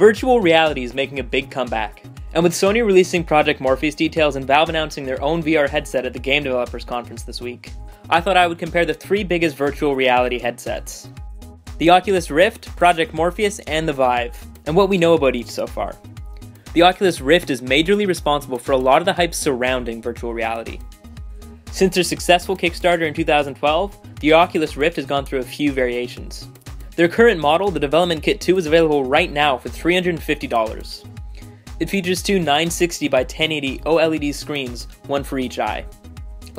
Virtual reality is making a big comeback, and with Sony releasing Project Morpheus details and Valve announcing their own VR headset at the Game Developers Conference this week, I thought I would compare the three biggest virtual reality headsets: the Oculus Rift, Project Morpheus, and the Vive, and what we know about each so far. The Oculus Rift is majorly responsible for a lot of the hype surrounding virtual reality. Since their successful Kickstarter in 2012, the Oculus Rift has gone through a few variations. Their current model, the Development Kit 2, is available right now for $350. It features two 960 by 1080 OLED screens, one for each eye,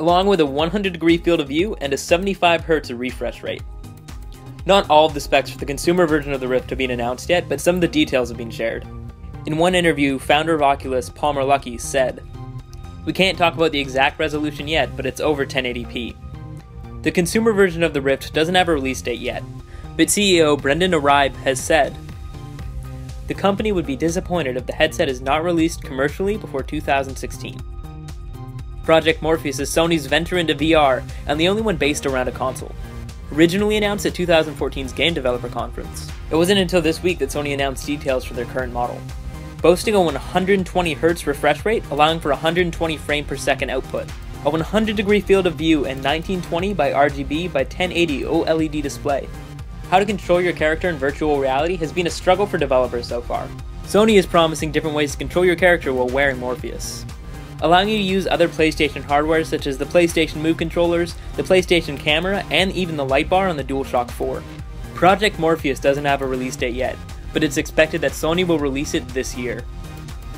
along with a 100-degree field of view and a 75Hz refresh rate. Not all of the specs for the consumer version of the Rift have been announced yet, but some of the details have been shared. In one interview, founder of Oculus, Palmer Luckey, said, "We can't talk about the exact resolution yet, but it's over 1080p. The consumer version of the Rift doesn't have a release date yet, but CEO Brendan Aribe has said, the company would be disappointed if the headset is not released commercially before 2016. Project Morpheus is Sony's venture into VR, and the only one based around a console. Originally announced at 2014's Game Developer Conference, it wasn't until this week that Sony announced details for their current model. Boasting a 120Hz refresh rate, allowing for 120 frame per second output, a 100-degree field of view, and 1920 by RGB by 1080 OLED display. How to control your character in virtual reality has been a struggle for developers so far. Sony is promising different ways to control your character while wearing Morpheus, allowing you to use other PlayStation hardware such as the PlayStation Move controllers, the PlayStation camera, and even the light bar on the DualShock 4. Project Morpheus doesn't have a release date yet, but it's expected that Sony will release it this year.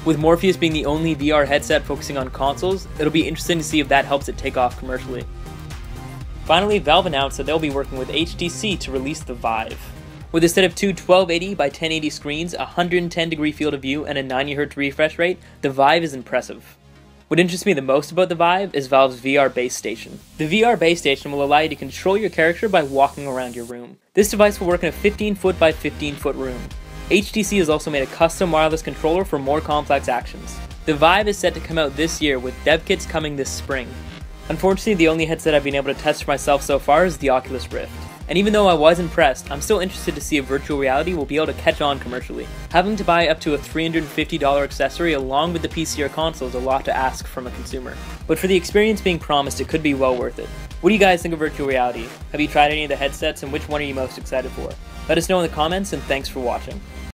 With Morpheus being the only VR headset focusing on consoles, it'll be interesting to see if that helps it take off commercially. Finally, Valve announced that they'll be working with HTC to release the Vive. With a set of two 1280 by 1080 screens, a 110-degree field of view, and a 90Hz refresh rate, the Vive is impressive. What interests me the most about the Vive is Valve's VR base station. The VR base station will allow you to control your character by walking around your room. This device will work in a 15-foot by 15-foot room. HTC has also made a custom wireless controller for more complex actions. The Vive is set to come out this year, with dev kits coming this spring. Unfortunately, the only headset I've been able to test for myself so far is the Oculus Rift. And even though I was impressed, I'm still interested to see if virtual reality will be able to catch on commercially. Having to buy up to a $350 accessory along with the PC or console is a lot to ask from a consumer. But for the experience being promised, it could be well worth it. What do you guys think of virtual reality? Have you tried any of the headsets, and which one are you most excited for? Let us know in the comments, and thanks for watching.